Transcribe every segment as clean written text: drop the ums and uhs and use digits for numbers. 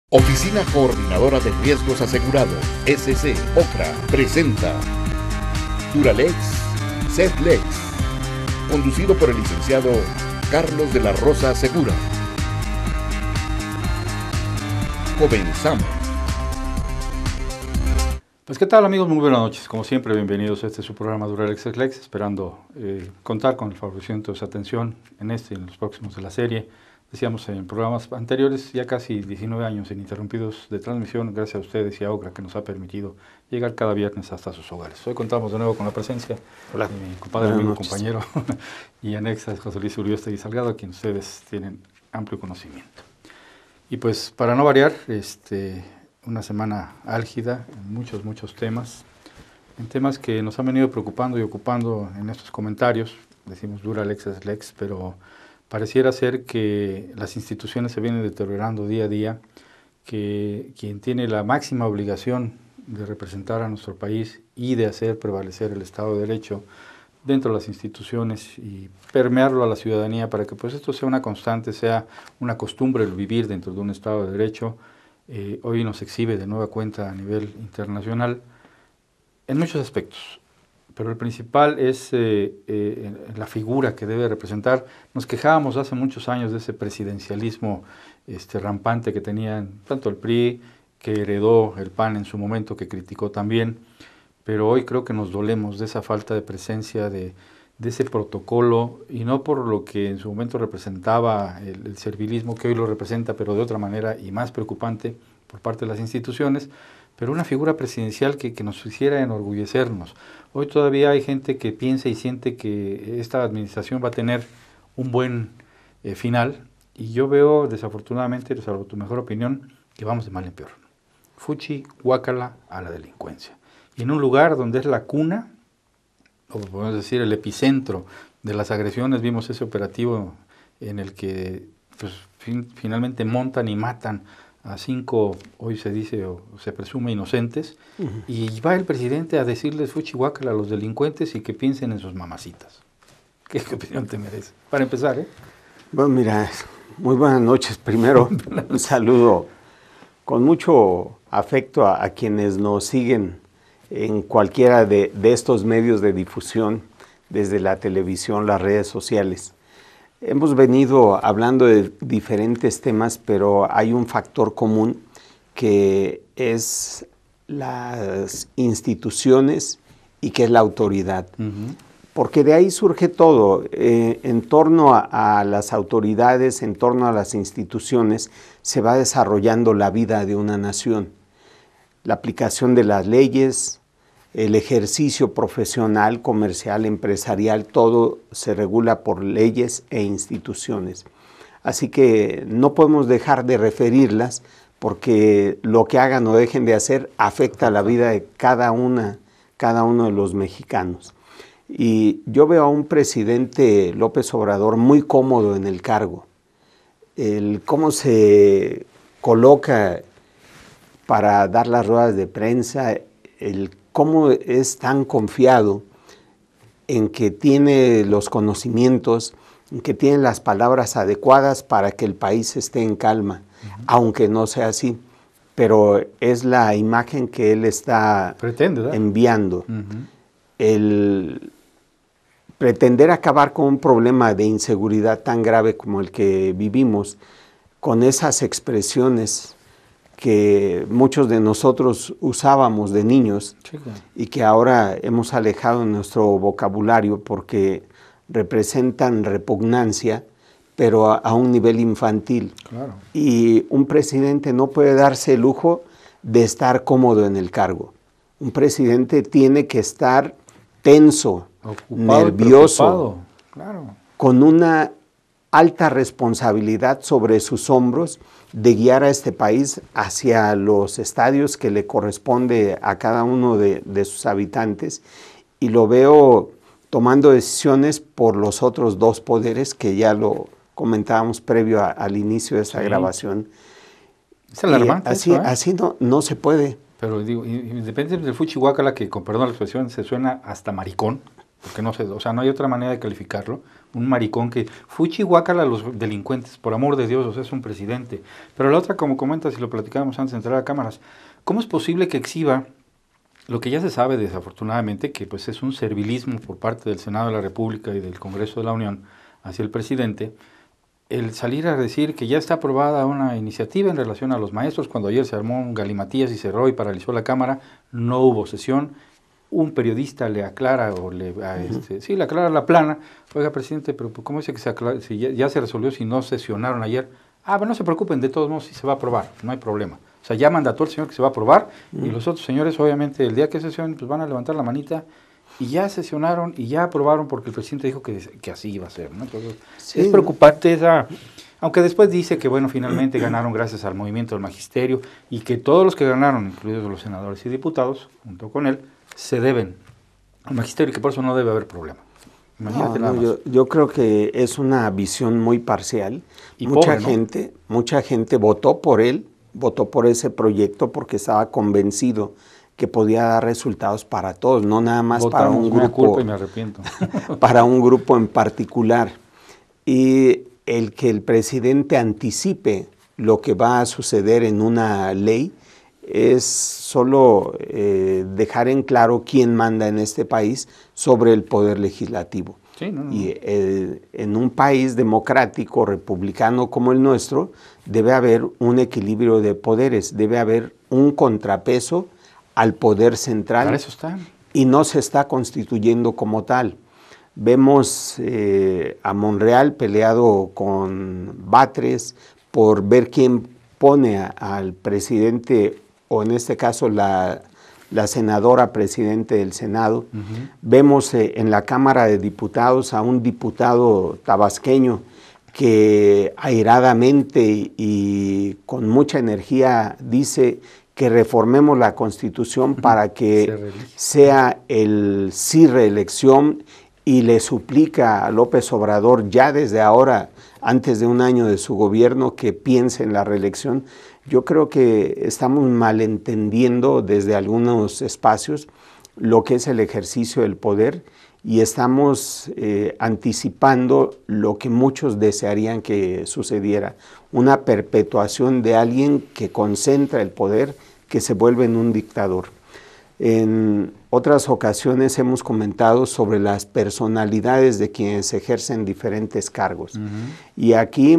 Oficina Coordinadora de Riesgos Asegurados, SC OCRA, presenta Duralex Setlex, conducido por el licenciado Carlos de la Rosa Segura. Comenzamos. Pues qué tal, amigos, muy buenas noches. Como siempre, bienvenidos a su programa Duralex Setlex, esperando contar con el favorecimiento de su atención en este y en los próximos de la serie. Decíamos en programas anteriores, ya casi 19 años ininterrumpidos de transmisión, gracias a ustedes y a OCRA, que nos ha permitido llegar cada viernes hasta sus hogares. Hoy contamos de nuevo con la presencia de mi compadre, amigo, compañero y anexa, José Luis Urioste y Salgado, a quien ustedes tienen amplio conocimiento. Y pues, para no variar, una semana álgida en muchos temas, en temas que nos han venido preocupando y ocupando en estos comentarios. Decimos Duralex es Lex, pero pareciera ser que las instituciones se vienen deteriorando día a día, que quien tiene la máxima obligación de representar a nuestro país y de hacer prevalecer el Estado de Derecho dentro de las instituciones y permearlo a la ciudadanía para que pues esto sea una constante, sea una costumbre el vivir dentro de un Estado de Derecho, hoy nos exhibe de nueva cuenta a nivel internacional en muchos aspectos. Pero el principal es la figura que debe representar. Nos quejábamos hace muchos años de ese presidencialismo rampante que tenían tanto el PRI, que heredó el PAN en su momento, que criticó también, pero hoy creo que nos dolemos de esa falta de presencia, de ese protocolo, y no por lo que en su momento representaba el servilismo, que hoy lo representa, pero de otra manera y más preocupante por parte de las instituciones, pero una figura presidencial que nos hiciera enorgullecernos. Hoy todavía hay gente que piensa y siente que esta administración va a tener un buen final, y yo veo, desafortunadamente, salvo tu mejor opinión, que vamos de mal en peor. Fuchi, guácala a la delincuencia. Y en un lugar donde es la cuna, o podemos decir el epicentro de las agresiones, vimos ese operativo en el que pues, finalmente montan y matan a 5, hoy se dice o se presume inocentes, y va el presidente a decirles fuchi guácala a los delincuentes y que piensen en sus mamacitas. ¿Qué opinión te merece? Para empezar, Bueno, mira, muy buenas noches. Primero, un saludo con mucho afecto a quienes nos siguen en cualquiera de estos medios de difusión, desde la televisión, las redes sociales. Hemos venido hablando de diferentes temas, pero hay un factor común que es las instituciones y que es la autoridad. Porque de ahí surge todo. En torno a las autoridades, en torno a las instituciones, se va desarrollando la vida de una nación. La aplicación de las leyes, el ejercicio profesional, comercial, empresarial, todo se regula por leyes e instituciones. Así que no podemos dejar de referirlas porque lo que hagan o dejen de hacer afecta la vida de cada uno de los mexicanos. Y yo veo a un presidente López Obrador muy cómodo en el cargo. El cómo se coloca para dar las ruedas de prensa, el cómo es tan confiado en que tiene los conocimientos, en que tiene las palabras adecuadas para que el país esté en calma, aunque no sea así. Pero es la imagen que él está enviando. El pretender acabar con un problema de inseguridad tan grave como el que vivimos, con esas expresiones que muchos de nosotros usábamos de niños, y que ahora hemos alejado en nuestro vocabulario porque representan repugnancia, pero a un nivel infantil. Claro. Y un presidente no puede darse el lujo de estar cómodo en el cargo. Un presidente tiene que estar tenso, ocupado, nervioso, claro, con una alta responsabilidad sobre sus hombros de guiar a este país hacia los estadios que le corresponde a cada uno de sus habitantes, y lo veo tomando decisiones por los otros dos poderes que ya lo comentábamos previo al inicio de esta grabación. Es alarmante. Así no se puede. Pero digo, independientemente del fuchi guácala, que con perdón la expresión se suena hasta maricón, porque no sé, o sea, no hay otra manera de calificarlo, un maricón que fuchi guácala a los delincuentes, por amor de Dios, o sea, es un presidente. Pero la otra, como comentas y lo platicábamos antes de entrar a cámaras, ¿cómo es posible que exhiba lo que ya se sabe desafortunadamente, que pues es un servilismo por parte del Senado de la República y del Congreso de la Unión hacia el presidente, el salir a decir que ya está aprobada una iniciativa en relación a los maestros, cuando ayer se armó un galimatías y cerró y paralizó la Cámara, no hubo sesión, un periodista le aclara, o le aclara la plana, oiga presidente, pero ¿cómo dice que si ya se resolvió si no sesionaron ayer? Pero no se preocupen, de todos modos sí se va a aprobar, no hay problema. O sea, ya mandató el señor que se va a aprobar, y los otros señores obviamente el día que sesionen pues van a levantar la manita, y ya sesionaron y ya aprobaron porque el presidente dijo que así iba a ser, ¿no? Entonces, sí, es preocupante esa, aunque después dice que bueno, finalmente ganaron gracias al movimiento del magisterio y que todos los que ganaron, incluidos los senadores y diputados, junto con él, se deben al magisterio y que por eso no debe haber problema. Imagínate nada más. Yo creo que es una visión muy parcial. Y mucha gente votó por él, votó por ese proyecto porque estaba convencido que podía dar resultados para todos, no nada más para un grupo, y me arrepiento. para un grupo en particular. Y el que el presidente anticipe lo que va a suceder en una ley es solo dejar en claro quién manda en este país sobre el poder legislativo. Sí, Y en un país democrático, republicano como el nuestro, debe haber un equilibrio de poderes, debe haber un contrapeso al poder central. Para eso está. Y no se está constituyendo como tal. Vemos a Monreal peleado con Batres por ver quién pone al presidente, o en este caso la senadora presidente del Senado. Vemos en la Cámara de Diputados a un diputado tabasqueño que airadamente y con mucha energía dice que reformemos la Constitución para que sea el sí reelección, y le suplica a López Obrador ya desde ahora, antes de un año de su gobierno, que piense en la reelección. Yo creo que estamos malentendiendo desde algunos espacios lo que es el ejercicio del poder, y estamos anticipando lo que muchos desearían que sucediera, una perpetuación de alguien que concentra el poder, que se vuelve en un dictador. En otras ocasiones hemos comentado sobre las personalidades de quienes ejercen diferentes cargos. Y aquí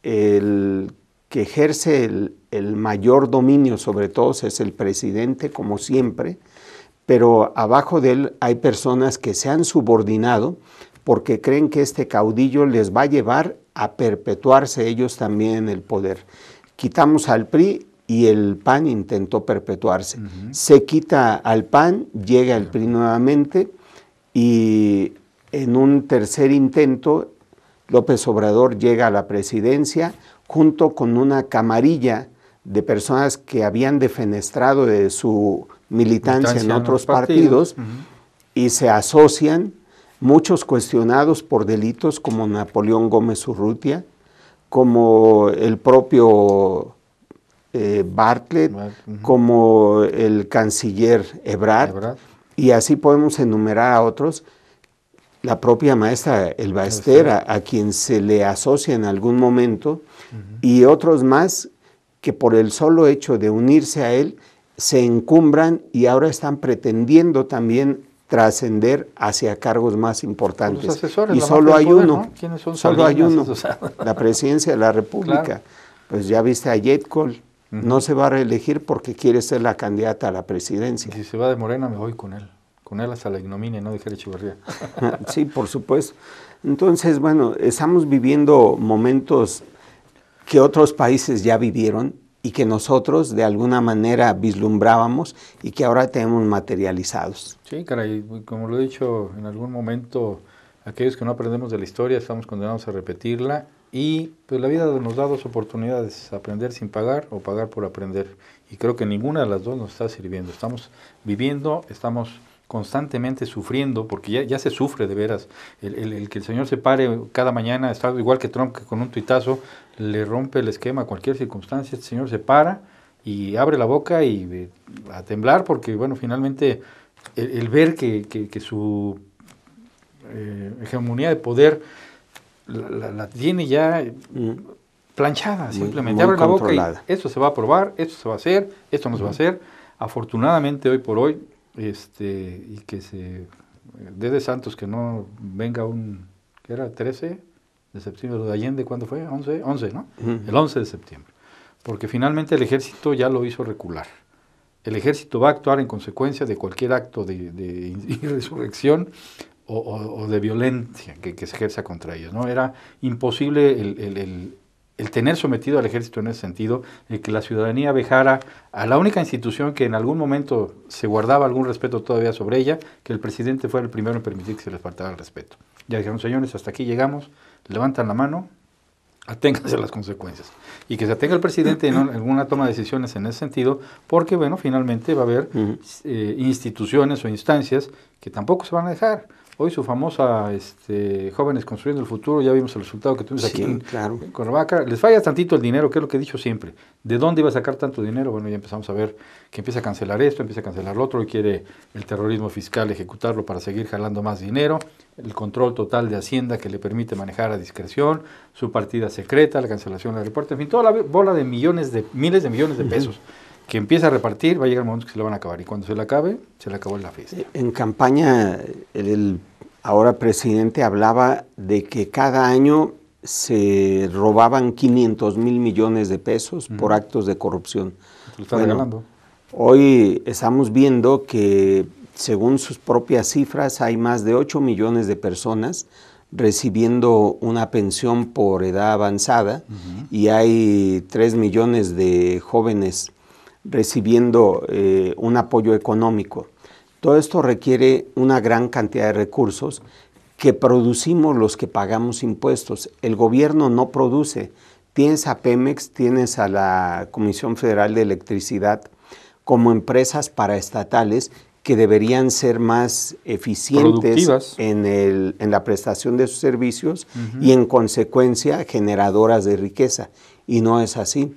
el que ejerce el mayor dominio sobre todos es el presidente, como siempre, pero abajo de él hay personas que se han subordinado porque creen que este caudillo les va a llevar a perpetuarse ellos también en el poder. Quitamos al PRI y el PAN intentó perpetuarse. Se quita al PAN, llega el PRI nuevamente, y en un tercer intento López Obrador llega a la presidencia junto con una camarilla de personas que habían defenestrado de su militancia en otros partidos y se asocian, muchos cuestionados por delitos como Napoleón Gómez Urrutia, como el propio Bartlett, como el canciller Ebrard, y así podemos enumerar a otros. La propia maestra Elba Ester, a quien se le asocia en algún momento, y otros más que por el solo hecho de unirse a él se encumbran y ahora están pretendiendo también trascender hacia cargos más importantes. Los asesores, y solo hay uno, ¿no? ¿Quiénes son? Solo hay uno, O sea, la presidencia de la República. Claro. Pues ya viste a Yetkol, no se va a reelegir porque quiere ser la candidata a la presidencia. Y si se va de Morena, me voy con él hasta la ignominia, no de Jerez Echeverría. Sí, por supuesto. Entonces, bueno, estamos viviendo momentos que otros países ya vivieron y que nosotros de alguna manera vislumbrábamos y que ahora tenemos materializados. Sí, caray, como lo he dicho en algún momento, aquellos que no aprendemos de la historia estamos condenados a repetirla, y pues la vida nos da dos oportunidades: aprender sin pagar o pagar por aprender, y creo que ninguna de las dos nos está sirviendo. Estamos viviendo, estamos constantemente sufriendo, porque ya se sufre de veras. El que el señor se pare cada mañana, está igual que Trump, que con un tuitazo le rompe el esquema a cualquier circunstancia. Este señor se para y abre la boca y a temblar, porque bueno, finalmente el ver que su hegemonía de poder la tiene ya planchada, simplemente. Abre la boca y esto se va a aprobar, esto se va a hacer, esto no se va a hacer. Afortunadamente, hoy por hoy, y que se dé de santos que no venga ¿qué era? 13 de septiembre, lo de Allende, ¿cuándo fue? 11, ¿no? El 11 de septiembre. Porque finalmente el ejército ya lo hizo recular. El ejército va a actuar en consecuencia de cualquier acto de insurrección o de violencia que se ejerza contra ellos, ¿no? Era imposible el tener sometido al ejército en ese sentido, el que la ciudadanía vejara a la única institución que en algún momento se guardaba algún respeto todavía sobre ella, que el presidente fuera el primero en permitir que se les faltara el respeto. Ya dijeron, señores, hasta aquí llegamos, levantan la mano, aténganse a las consecuencias. Y que se atenga el presidente en alguna toma de decisiones en ese sentido, porque, bueno, finalmente va a haber instituciones o instancias que tampoco se van a dejar. Hoy su famosa Jóvenes Construyendo el Futuro, ya vimos el resultado que tuvimos aquí en Cuernavaca. Les falla tantito el dinero, que es lo que he dicho siempre. ¿De dónde iba a sacar tanto dinero? Bueno, ya empezamos a ver que empieza a cancelar esto, empieza a cancelar lo otro, y quiere el terrorismo fiscal ejecutarlo para seguir jalando más dinero, el control total de Hacienda que le permite manejar a discreción, su partida secreta, la cancelación del aeropuerto, en fin, toda la bola de miles de millones de pesos que empieza a repartir, va a llegar el momento que se le van a acabar, y cuando se le acabe, se le acabó la fiesta. En campaña, el ahora presidente hablaba de que cada año se robaban 500,000 millones de pesos por actos de corrupción. Lo está regalando. Hoy estamos viendo que, según sus propias cifras, hay más de 8 millones de personas recibiendo una pensión por edad avanzada y hay 3 millones de jóvenes recibiendo un apoyo económico. Todo esto requiere una gran cantidad de recursos que producimos los que pagamos impuestos. El gobierno no produce. Tienes a Pemex, tienes a la Comisión Federal de Electricidad como empresas paraestatales que deberían ser más eficientes en la prestación de sus servicios y en consecuencia generadoras de riqueza. Y no es así.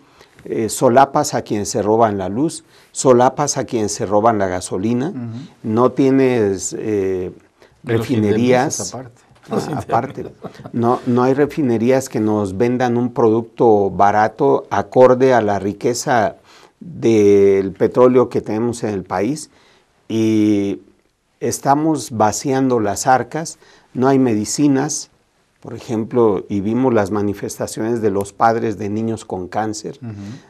Solapas a quienes se roban la luz, solapas a quienes se roban la gasolina, no tienes refinerías, aparte, no hay refinerías que nos vendan un producto barato acorde a la riqueza del petróleo que tenemos en el país, y estamos vaciando las arcas, no hay medicinas. Por ejemplo, y vimos las manifestaciones de los padres de niños con cáncer.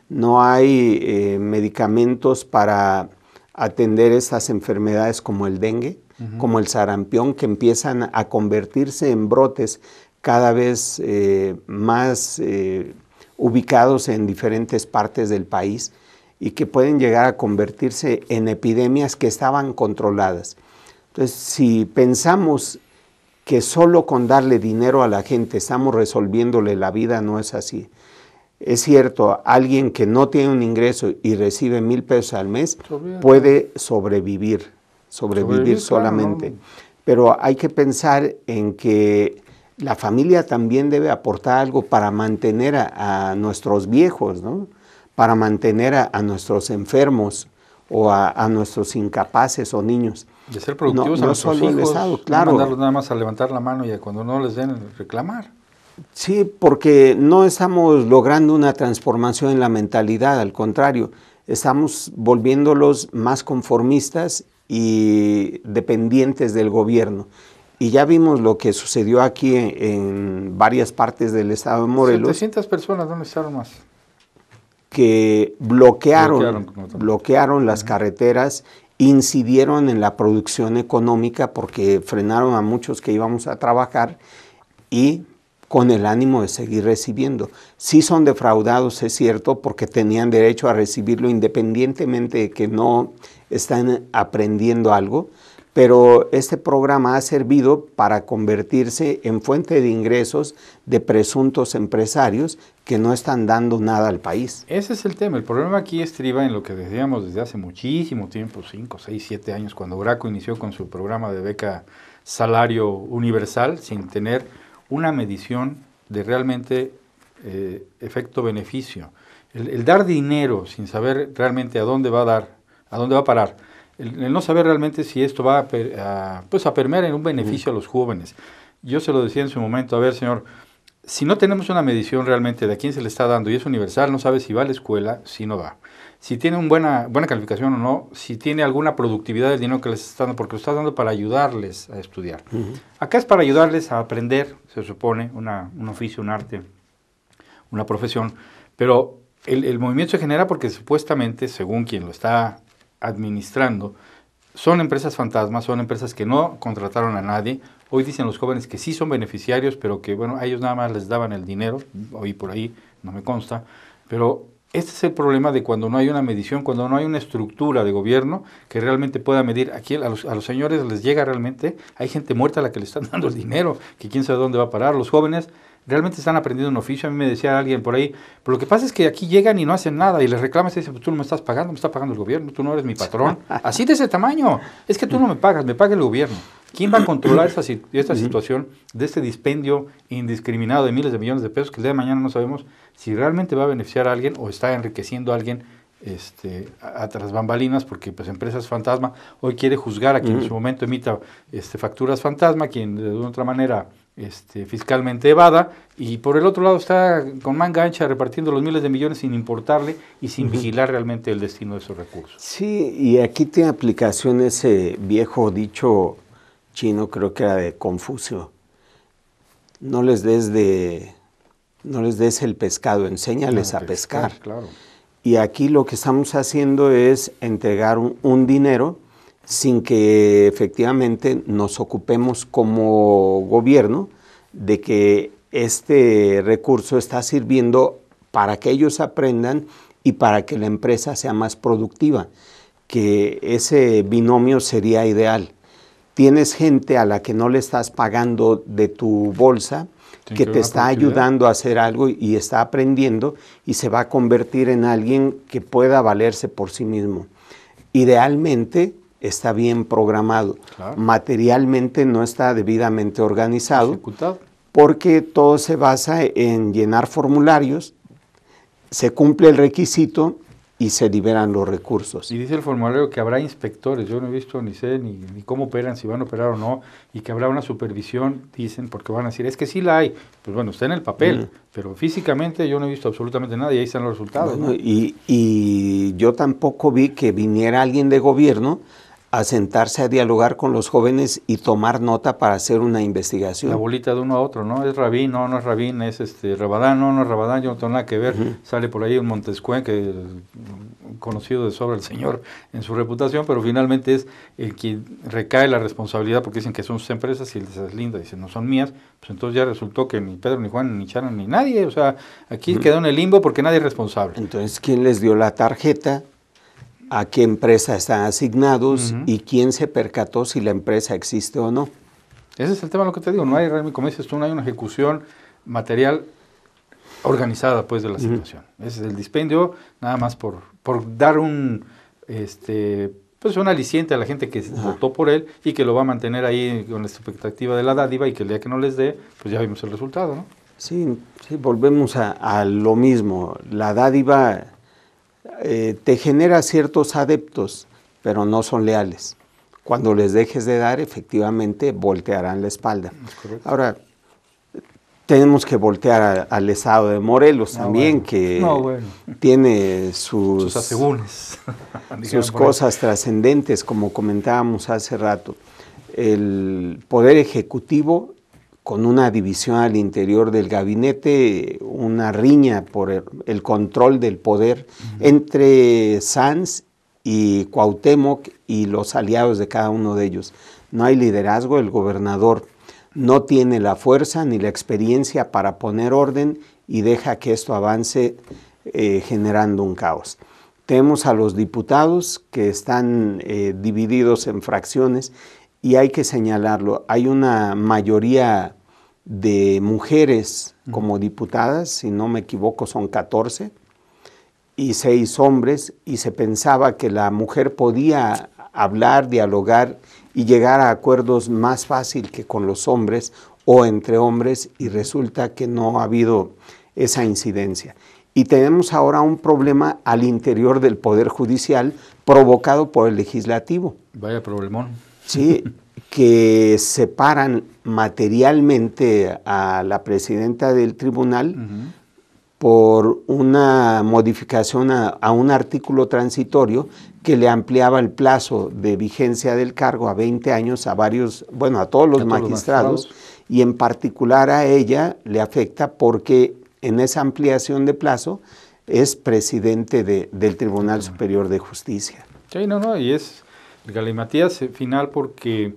No hay medicamentos para atender estas enfermedades como el dengue, como el sarampión, que empiezan a convertirse en brotes cada vez más ubicados en diferentes partes del país y que pueden llegar a convertirse en epidemias que estaban controladas. Entonces, si pensamos que solo con darle dinero a la gente estamos resolviéndole la vida, no es así. Es cierto, alguien que no tiene un ingreso y recibe 1,000 pesos al mes puede sobrevivir solamente. Claro, no. Pero hay que pensar en que la familia también debe aportar algo para mantener a nuestros viejos, ¿no? Para mantener a nuestros enfermos o a nuestros incapaces o niños. De ser productivos a nuestros hijos, el Estado, claro. No mandarlos nada más a levantar la mano y cuando no les den reclamar. Sí, porque no estamos logrando una transformación en la mentalidad, al contrario, estamos volviéndolos más conformistas y dependientes del gobierno. Y ya vimos lo que sucedió aquí en varias partes del estado de Morelos. 700 personas, ¿dónde estaban más? Que bloquearon las carreteras, incidieron en la producción económica porque frenaron a muchos que íbamos a trabajar y con el ánimo de seguir recibiendo. Sí son defraudados, es cierto, porque tenían derecho a recibirlo independientemente de que no están aprendiendo algo, pero este programa ha servido para convertirse en fuente de ingresos de presuntos empresarios que no están dando nada al país. Ese es el tema. El problema aquí estriba en lo que decíamos desde hace muchísimo tiempo, 5, 6, 7 años, cuando Graco inició con su programa de beca salario universal, sin tener una medición de realmente efecto-beneficio. El dar dinero sin saber realmente a dónde va a parar, el no saber realmente si esto va a permear en un beneficio a los jóvenes. Yo se lo decía en su momento, a ver, señor, si no tenemos una medición realmente de a quién se le está dando y es universal, no sabe si va a la escuela, si no va. Si tiene una buena calificación o no, si tiene alguna productividad del dinero que les está dando, porque lo está dando para ayudarles a estudiar. Acá es para ayudarles a aprender, se supone, un oficio, un arte, una profesión, pero el movimiento se genera porque supuestamente, según quien lo está administrando, son empresas fantasmas, son empresas que no contrataron a nadie. Hoy dicen los jóvenes que sí son beneficiarios, pero que, bueno, a ellos nada más les daban el dinero, hoy por ahí, no me consta, pero este es el problema de cuando no hay una medición, cuando no hay una estructura de gobierno que realmente pueda medir. Aquí a los señores les llega realmente, hay gente muerta a la que le están dando el dinero, que quién sabe dónde va a parar. Los jóvenes realmente están aprendiendo un oficio. A mí me decía alguien por ahí, pero lo que pasa es que aquí llegan y no hacen nada, y les reclamas y dicen, pues tú no me estás pagando, me está pagando el gobierno, tú no eres mi patrón. Así de ese tamaño, es que tú no me pagas, me paga el gobierno. ¿Quién va a controlar esta situación de este dispendio indiscriminado de miles de millones de pesos que el día de mañana no sabemos si realmente va a beneficiar a alguien o está enriqueciendo a alguien a tras bambalinas? Porque pues empresas fantasma hoy quiere juzgar a quien en su momento emita facturas fantasma, quien de otra manera fiscalmente evada, y por el otro lado está con manga ancha repartiendo los miles de millones sin importarle y sin vigilar realmente el destino de esos recursos. Sí, y aquí tiene aplicación ese viejo dicho chino, creo que era de Confucio: no les des el pescado, enséñales a pescar. Claro. Y aquí lo que estamos haciendo es entregar un dinero sin que efectivamente nos ocupemos como gobierno de que este recurso está sirviendo para que ellos aprendan y para que la empresa sea más productiva, que ese binomio sería ideal. Tienes gente a la que no le estás pagando de tu bolsa, que te está ayudando a hacer algo y está aprendiendo y se va a convertir en alguien que pueda valerse por sí mismo. Idealmente está bien programado, claro. Materialmente no está debidamente organizado, ejecutado, porque todo se basa en llenar formularios, se cumple el requisito y se liberan los recursos. Y dice el formulario que habrá inspectores, yo no he visto ni sé ni cómo operan, si van a operar o no, y que habrá una supervisión, dicen, porque van a decir, es que sí la hay, pues bueno, está en el papel, pero físicamente yo no he visto absolutamente nada y ahí están los resultados. Bueno, ¿no? y yo tampoco vi que viniera alguien de gobierno a sentarse a dialogar con los jóvenes y tomar nota para hacer una investigación. La bolita de uno a otro, ¿no? Es Rabín, no es Rabín, es Rabadán, no es Rabadán, yo no tengo nada que ver. Sale por ahí un Montesquieu, que conocido de sobra el señor en su reputación, pero finalmente es el que recae la responsabilidad, porque dicen que son sus empresas y les deslinda, dicen no son mías, pues entonces ya resultó que ni Pedro, ni Juan, ni Chana, ni nadie, o sea, aquí quedó en el limbo porque nadie es responsable. Entonces, ¿quién les dio la tarjeta? ¿A qué empresa están asignados? ¿Y quién se percató si la empresa existe o no? Ese es el tema, lo que te digo, no hay realmente, como dices tú, no hay una ejecución material organizada pues de la situación. Ese es el dispendio, nada más por dar un aliciente a la gente que votó por él y que lo va a mantener ahí con la expectativa de la dádiva, y que el día que no les dé, pues ya vimos el resultado, ¿no? Sí, volvemos a lo mismo. La dádiva te genera ciertos adeptos, pero no son leales. Cuando les dejes de dar, efectivamente, voltearán la espalda. Ahora, tenemos que voltear al estado de Morelos también, que tiene sus asegúnes, sus cosas trascendentes, como comentábamos hace rato. El Poder Ejecutivo, con una división al interior del gabinete, una riña por el control del poder entre Sanz y Cuauhtémoc y los aliados de cada uno de ellos. No hay liderazgo, el gobernador no tiene la fuerza ni la experiencia para poner orden y deja que esto avance generando un caos. Tenemos a los diputados que están divididos en fracciones, y hay que señalarlo, hay una mayoría de mujeres como diputadas, si no me equivoco son 14, y 6 hombres, y se pensaba que la mujer podía hablar, dialogar y llegar a acuerdos más fácil que con los hombres o entre hombres, y resulta que no ha habido esa incidencia. Y tenemos ahora un problema al interior del Poder Judicial provocado por el Legislativo. Vaya problemón. Sí, que separan materialmente a la presidenta del tribunal por una modificación a un artículo transitorio que le ampliaba el plazo de vigencia del cargo a 20 años a todos los magistrados, y en particular a ella le afecta porque en esa ampliación de plazo es presidente del Tribunal Superior de Justicia. Sí, y es el galimatías final porque,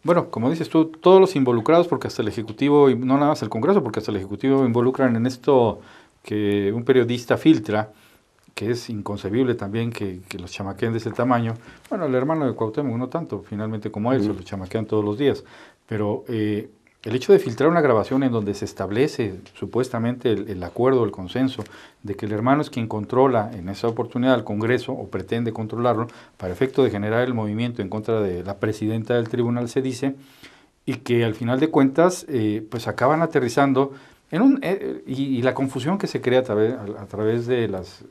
bueno, como dices tú, todos los involucrados, porque hasta el Ejecutivo, y no nada más el Congreso, porque hasta el Ejecutivo involucran en esto que un periodista filtra, que es inconcebible también que los chamaqueen de ese tamaño. Bueno, el hermano de Cuauhtémoc no tanto, finalmente como él, se lo chamaquean todos los días, pero el hecho de filtrar una grabación en donde se establece supuestamente el acuerdo, el consenso, de que el hermano es quien controla en esa oportunidad al Congreso, o pretende controlarlo, para efecto de generar el movimiento en contra de la presidenta del tribunal, se dice, y que al final de cuentas, pues acaban aterrizando en y la confusión que se crea a través de las,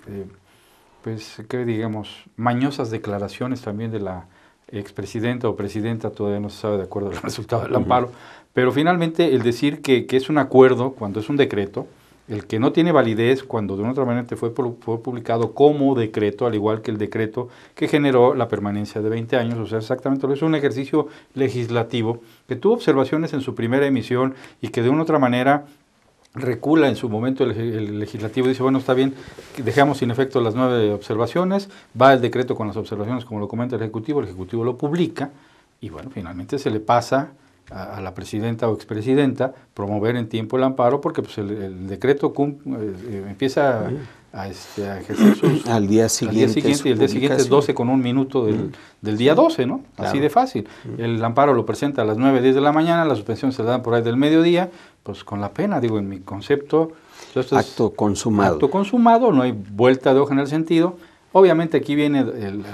mañosas declaraciones también de la expresidenta o presidenta, todavía no se sabe de acuerdo al resultado del amparo, pero finalmente el decir que es un acuerdo cuando es un decreto, el que no tiene validez cuando de una otra manera fue publicado como decreto, al igual que el decreto que generó la permanencia de 20 años, o sea, exactamente lo es un ejercicio legislativo que tuvo observaciones en su primera emisión y que de una otra manera recula en su momento el legislativo, dice, bueno, está bien, dejamos sin efecto las 9 observaciones, va el decreto con las observaciones como lo comenta el Ejecutivo lo publica y bueno, finalmente se le pasa a la presidenta o expresidenta promover en tiempo el amparo porque pues el decreto empieza a ejercer sus... al día siguiente y el día siguiente es 12 con un minuto del día 12, ¿no? Claro. Así de fácil. El amparo lo presenta a las 9, 10 de la mañana, la suspensión se la dan por ahí del mediodía, pues con la pena, digo, en mi concepto... Esto acto consumado. Acto consumado, no hay vuelta de hoja en el sentido. Obviamente aquí viene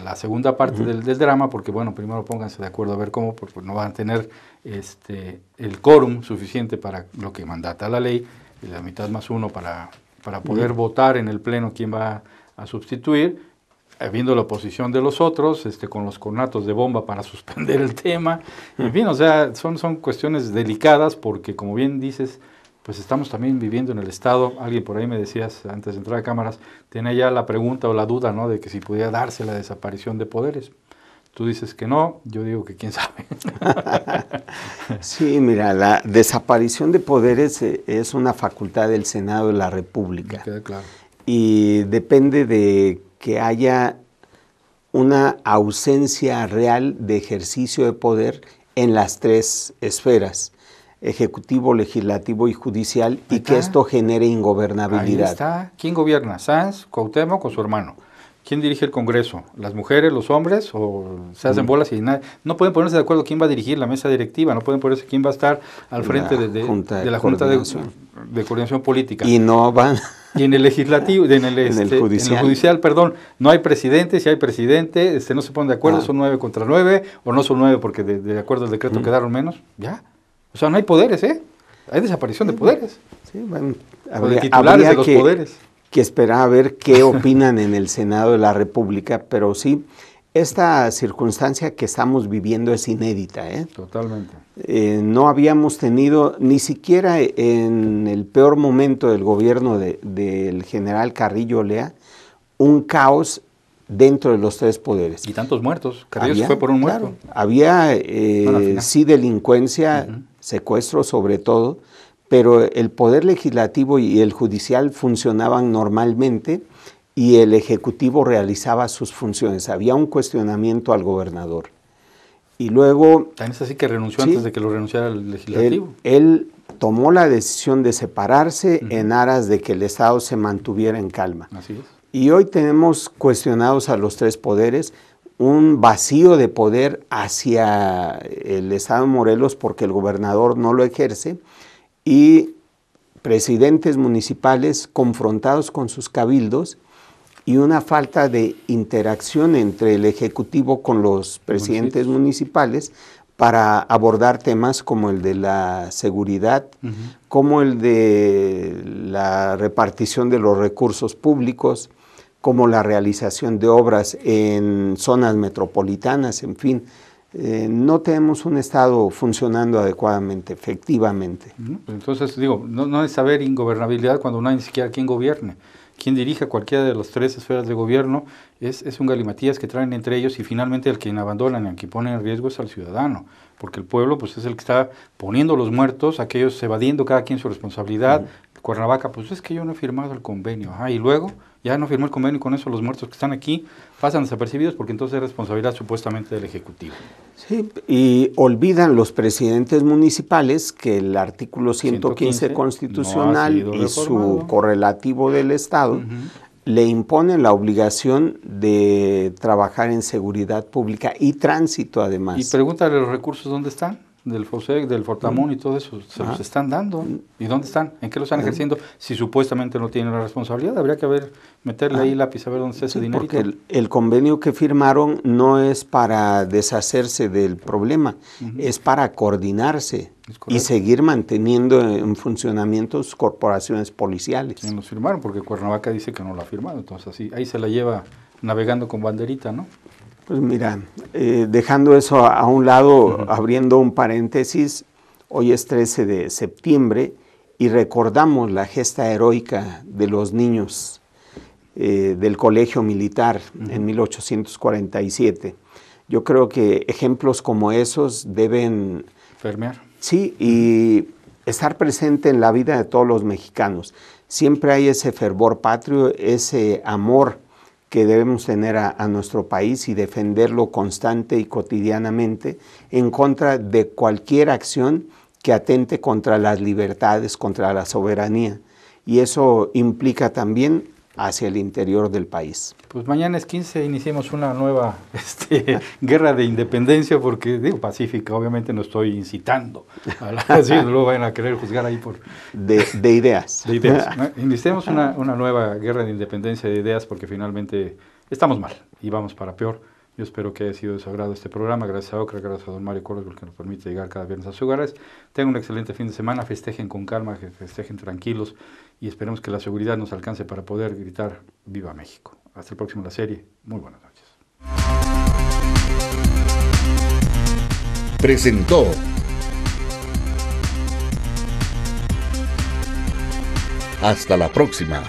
la segunda parte del drama, porque bueno, primero pónganse de acuerdo a ver cómo, porque no van a tener el quórum suficiente para lo que mandata la ley, y la mitad más uno para poder votar en el pleno quién va a sustituir, viendo la oposición de los otros, con los conatos de bomba para suspender el tema, en fin, o sea, son cuestiones delicadas porque como bien dices, pues estamos también viviendo en el Estado. Alguien por ahí me decías, antes de entrar a cámaras, tenía ya la pregunta o la duda, ¿no?, de que si podía darse la desaparición de poderes. Tú dices que no, yo digo que quién sabe. Sí, mira, la desaparición de poderes es una facultad del Senado de la República. Me queda claro. Y depende de que haya una ausencia real de ejercicio de poder en las 3 esferas: ejecutivo, legislativo y judicial, y que esto genere ingobernabilidad. Ahí está. ¿Quién gobierna? ¿Sanz, Cuauhtémoc o su hermano? ¿Quién dirige el Congreso? ¿Las mujeres, los hombres? ¿O se hacen bolas y nada? No pueden ponerse de acuerdo quién va a dirigir la mesa directiva, no pueden ponerse quién va a estar al frente de la Junta de Coordinación Política. Y no van... Y en el legislativo, en el judicial, perdón, no hay presidente, si hay presidente, no se ponen de acuerdo, son 9 contra 9, o no son 9 porque de acuerdo al decreto quedaron menos, ya. O sea, no hay poderes, hay desaparición de poderes. Sí, bueno, de titulares de los poderes. Que esperar a ver qué opinan en el Senado de la República, pero sí, esta circunstancia que estamos viviendo es inédita. Totalmente. No habíamos tenido, ni siquiera en el peor momento del gobierno del general Carrillo Olea, un caos dentro de los 3 poderes. Y tantos muertos. Carrillo se fue por un muerto. Claro, había sí delincuencia, secuestro sobre todo, pero el poder legislativo y el judicial funcionaban normalmente y el ejecutivo realizaba sus funciones. Había un cuestionamiento al gobernador. Y luego... También es así que renunció antes de que lo renunciara el legislativo. Él tomó la decisión de separarse en aras de que el Estado se mantuviera en calma. Así es. Y hoy tenemos cuestionados a los 3 poderes, un vacío de poder hacia el Estado de Morelos porque el gobernador no lo ejerce, y presidentes municipales confrontados con sus cabildos y una falta de interacción entre el Ejecutivo con los presidentes municipales para abordar temas como el de la seguridad, como el de la repartición de los recursos públicos, como la realización de obras en zonas metropolitanas, en fin. No tenemos un Estado funcionando adecuadamente, efectivamente. Entonces, digo, no es saber ingobernabilidad cuando no hay ni siquiera quien gobierne. Quien dirija cualquiera de las 3 esferas de gobierno es un galimatías que traen entre ellos, y finalmente el quien abandonan, el que pone en riesgo es al ciudadano, porque el pueblo pues es el que está poniendo los muertos, aquellos evadiendo cada quien su responsabilidad. Cuernavaca, pues es que yo no he firmado el convenio, y luego ya no firmó el convenio, y con eso los muertos que están aquí pasan desapercibidos, porque entonces es responsabilidad supuestamente del Ejecutivo. Sí, y olvidan los presidentes municipales que el artículo 115 constitucional no y su correlativo del Estado le imponen la obligación de trabajar en seguridad pública y tránsito además. Y pregúntale los recursos dónde están, del FOSEC, del Fortamón y todo eso, se los están dando. ¿Y dónde están? ¿En qué lo están ejerciendo? Si supuestamente no tienen la responsabilidad, habría que meterle ahí lápiz a ver dónde está ese dinerito. Porque el convenio que firmaron no es para deshacerse del problema, es para coordinarse y seguir manteniendo en funcionamiento sus corporaciones policiales. ¿Quién los firmaron? Porque Cuernavaca dice que no lo ha firmado, entonces así, ahí se la lleva navegando con banderita, ¿no? Pues mira, dejando eso a un lado, abriendo un paréntesis, hoy es 13 de septiembre y recordamos la gesta heroica de los niños del Colegio Militar en 1847. Yo creo que ejemplos como esos deben permear. Sí, y estar presente en la vida de todos los mexicanos. Siempre hay ese fervor patrio, ese amor que debemos tener a nuestro país y defenderlo constante y cotidianamente en contra de cualquier acción que atente contra las libertades, contra la soberanía. Y eso implica también hacia el interior del país. Pues mañana es 15, iniciemos una nueva guerra de independencia, porque digo pacífica, obviamente no estoy incitando sí, luego vayan a querer juzgar ahí por... De ideas. De ideas, ¿no? Iniciemos una nueva guerra de independencia de ideas, porque finalmente estamos mal y vamos para peor. Yo espero que haya sido de su agrado este programa. Gracias a Ocra, gracias a don Mario Coros, que nos permite llegar cada viernes a sus hogares. Tengan un excelente fin de semana, festejen con calma, festejen tranquilos, y esperemos que la seguridad nos alcance para poder gritar ¡Viva México! Hasta el próximo La Serie. Muy buenas noches. Presentó Hasta la próxima.